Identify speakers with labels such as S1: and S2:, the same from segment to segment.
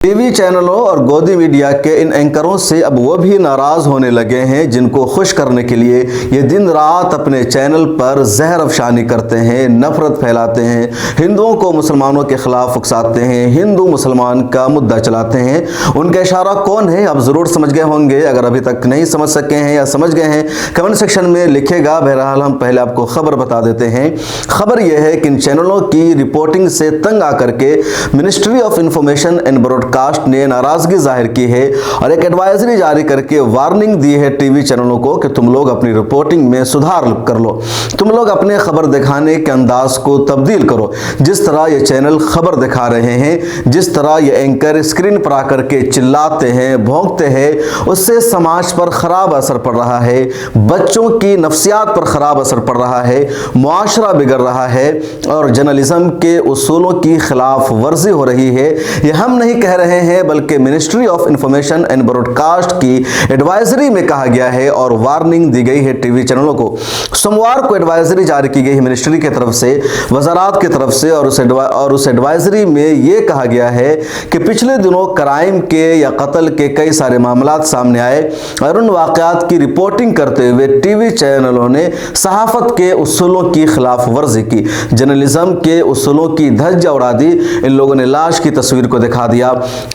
S1: TV चैनलों और गोदी मीडिया के इन एंकरों से अब वो भी नाराज होने लगे हैं जिनको खुश करने के लिए ये दिन रात अपने चैनल पर जहर अफशानी करते हैं, नफरत फैलाते हैं, हिंदुओं को मुसलमानों के खिलाफ उकसाते हैं, हिंदू मुसलमान का मुद्दा चलाते हैं। उनका इशारा कौन है आप ज़रूर समझ गए होंगे। अगर अभी तक नहीं समझ सके हैं या समझ गए हैं कमेंट सेक्शन में लिखेगा। बहरहाल हम पहले आपको खबर बता देते हैं। खबर यह है कि इन चैनलों की रिपोर्टिंग से तंग आकर के ministry of information and broadcast ने नाराजगी जाहिर की है और एक एडवाइजरी जारी करके वार्निंग दी है टीवी चैनलों को कि तुम लोग अपनी रिपोर्टिंग में सुधार कर लो, तुम लोग अपने खबर दिखाने के अंदाज को तब्दील करो। जिस तरह ये चैनल खबर दिखा रहे हैं, जिस तरह ये एंकर स्क्रीन पर आकर के चिल्लाते हैं, भौंकते हैं, उससे समाज पर खराब असर पड़ रहा है, बच्चों की नफ्सियात पर खराब असर पड़ रहा है, मुआशरा बिगड़ रहा है और जर्नलिज्म के उसूलों की खिलाफ वर्जी हो रही है। ये हम नहीं कह रहे हैं बल्कि ministry of information and broadcast की एडवाइजरी में कहा गया है और वार्निंग दी गई है टीवी चैनलों को। सोमवार को एडवाइजरी जारी की गई है मिनिस्ट्री की तरफ से, वजारात की तरफ से, और उस एडवाइजरी में यह कहा गया है कि पिछले दिनों क्राइम के या कत्ल के कई सारे मामलात सामने आए और उन वाकयात की रिपोर्टिंग करते हुए टीवी चैनलों ने सहाफत के उसूलों की खिलाफ वर्जी की, जर्नलिज्म के उसूलों की धज्जियां उड़ा दी। इन लोगों ने लाश की तस्वीर को दिखा दिया,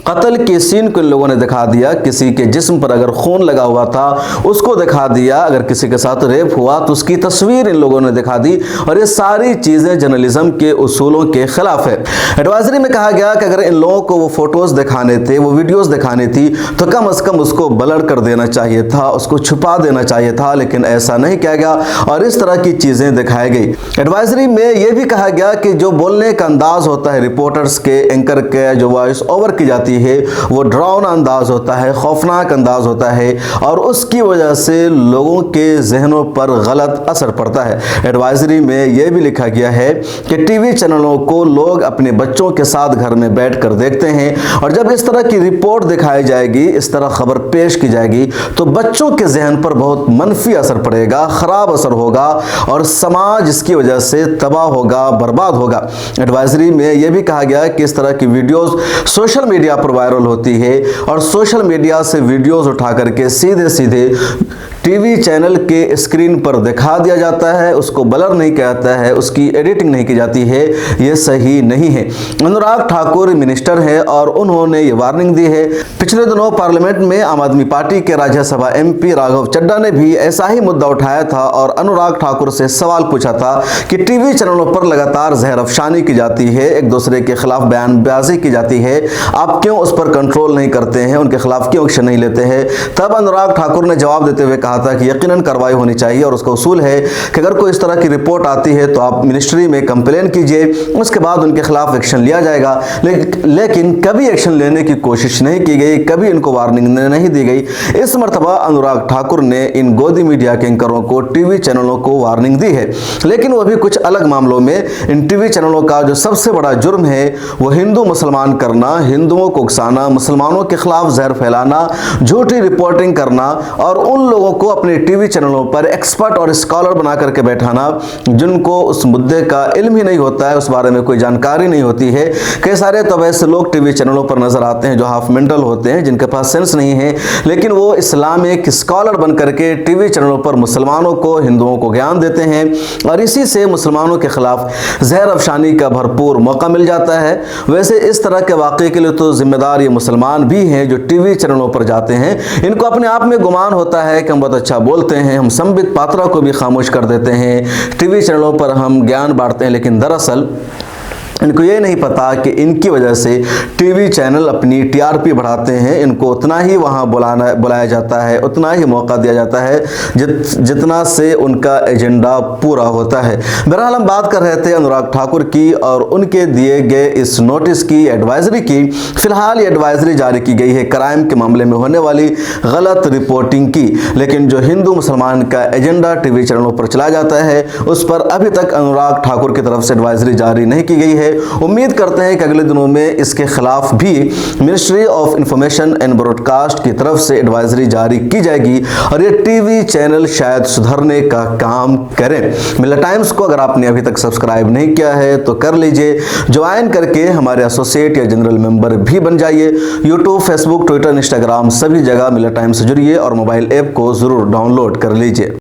S1: कत्ल के सीन को इन लोगों ने दिखा दिया, किसी के जिस्म पर अगर खून लगा हुआ था उसको दिखा दिया, अगर किसी के साथ रेप हुआ तो उसकी तस्वीर इन लोगों ने दिखा दी और ये सारी चीजें जर्नलिज्म के उसूलों के खिलाफ है। एडवाइजरी में कहा गया कि अगर इन लोगों को वो फोटोज दिखाने थे, वो वीडियोस दिखानी थी तो कम से कम उसको ब्लर कर देना चाहिए था, उसको छुपा देना चाहिए था, लेकिन ऐसा नहीं किया गया और इस तरह की चीजें दिखाई गई। एडवाइजरी में यह भी कहा गया कि जो बोलने का अंदाज होता है रिपोर्टर्स के, एंकर के, जो वॉइस ओवर की जाती है वो डरावना अंदाज होता है, खौफनाक अंदाज होता है और उसकी वजह से लोगों के जहनों पर गलत असर पड़ता है। एडवाइजरी में यह भी लिखा गया है कि टीवी चैनलों को लोग अपने बच्चों के साथ घर में बैठकर देखते हैं और जब इस तरह की रिपोर्ट दिखाई जाएगी, इस तरह खबर पेश की जाएगी तो बच्चों के जहन पर बहुत मनफी असर पड़ेगा, खराब असर होगा और समाज इसकी वजह से तबाह होगा, बर्बाद होगा। एडवाइजरी में यह भी कहा गया कि इस तरह की वीडियोस सोशल मीडिया पर वायरल होती है और सोशल मीडिया से वीडियोस उठा करके सीधे सीधे टीवी चैनल के स्क्रीन पर दिखा दिया जाता है, उसको ब्लर नहीं किया जाता है, उसकी एडिटिंग नहीं की जाती है, ये सही नहीं है। अनुराग ठाकुर मिनिस्टर है और उन्होंने ये वार्निंग दी है। पिछले दिनों पार्लियामेंट में आम आदमी पार्टी के राज्यसभा एमपी राघव चड्ढा ने भी ऐसा ही मुद्दा उठाया था और अनुराग ठाकुर से सवाल पूछा था कि टीवी चैनलों पर लगातार जहर अफशानी की जाती है, एक दूसरे के खिलाफ बयानबाजी की जाती है, आप क्यों उस पर कंट्रोल नहीं करते हैं, उनके खिलाफ क्यों एक्शन नहीं लेते हैं। तब अनुराग ठाकुर ने जवाब देते हुए कहा था कि यकीनन कार्रवाई होनी चाहिए और उसका उसूल है कि अगर कोई इस तरह की रिपोर्ट आती है तो आप मिनिस्ट्री में कंप्लेन कीजिए, उसके बाद उनके खिलाफ एक्शन लिया जाएगा। लेकिन कभी एक्शन लेने की कोशिश नहीं की गई, कभी इनको वार्निंग नहीं दी गई। इस मरतबा अनुराग ठाकुर ने इन गोदी मीडिया के एंकरों को, टीवी चैनलों को वार्निंग दी है, लेकिन वो भी कुछ अलग मामलों में। इन टीवी चैनलों का जो सबसे बड़ा जुर्म है वो हिंदू मुसलमान करना, हिंदुओं को उकसाना, मुसलमानों के खिलाफ जहर फैलाना, झूठी रिपोर्टिंग करना और उन लोगों को अपने टीवी चैनलों पर एक्सपर्ट और स्कॉलर बना करके बैठाना जिनको उस मुद्दे का इल्म ही नहीं होता है, उस बारे में कोई जानकारी नहीं होती है। कई सारे तो वैसे लोग टीवी चैनलों पर नजर आते हैं जो हाफ मेंटल होते हैं, जिनके पास सेंस नहीं है, लेकिन वो इस्लामिक स्कॉलर बन करके टीवी चैनलों पर मुसलमानों को, हिंदुओं को ज्ञान देते हैं और इसी से मुसलमानों के खिलाफ जहर अफशानी का भरपूर मौका मिल जाता है। वैसे इस तरह के वाक़े के लिए तो जिम्मेदार ये मुसलमान भी हैं जो टीवी चैनलों पर जाते हैं। इनको अपने आप में गुमान होता है कि हम बहुत अच्छा बोलते हैं, हम संबित पात्रा को भी खामोश कर देते हैं, टीवी चैनलों पर हम ज्ञान बांटते हैं, लेकिन दरअसल इनको ये नहीं पता कि इनकी वजह से टीवी चैनल अपनी टीआरपी बढ़ाते हैं, इनको उतना ही वहाँ बुलाया जाता है, उतना ही मौका दिया जाता है जितना से उनका एजेंडा पूरा होता है। बहरहाल हम बात कर रहे थे अनुराग ठाकुर की और उनके दिए गए इस नोटिस की, एडवाइजरी की। फिलहाल ये एडवाइजरी जारी की गई है क्राइम के मामले में होने वाली गलत रिपोर्टिंग की, लेकिन जो हिंदू मुसलमान का एजेंडा टीवी चैनलों पर चलाया जाता है उस पर अभी तक अनुराग ठाकुर की तरफ से एडवाइजरी जारी नहीं की गई है। उम्मीद करते हैं कि अगले दिनों में इसके खिलाफ भी ministry of information and broadcast की तरफ से एडवाइजरी जारी की जाएगी और ये टीवी चैनल शायद सुधरने का काम करें। मिल्ला टाइम्स को अगर आपने अभी तक सब्सक्राइब नहीं किया है तो कर लीजिए, ज्वाइन करके हमारे एसोसिएट या जनरल मेंबर भी बन जाइए। यूट्यूब, फेसबुक, ट्विटर, इंस्टाग्राम सभी जगह मिल्ला टाइम्स से जुड़िए और मोबाइल ऐप को जरूर डाउनलोड कर लीजिए।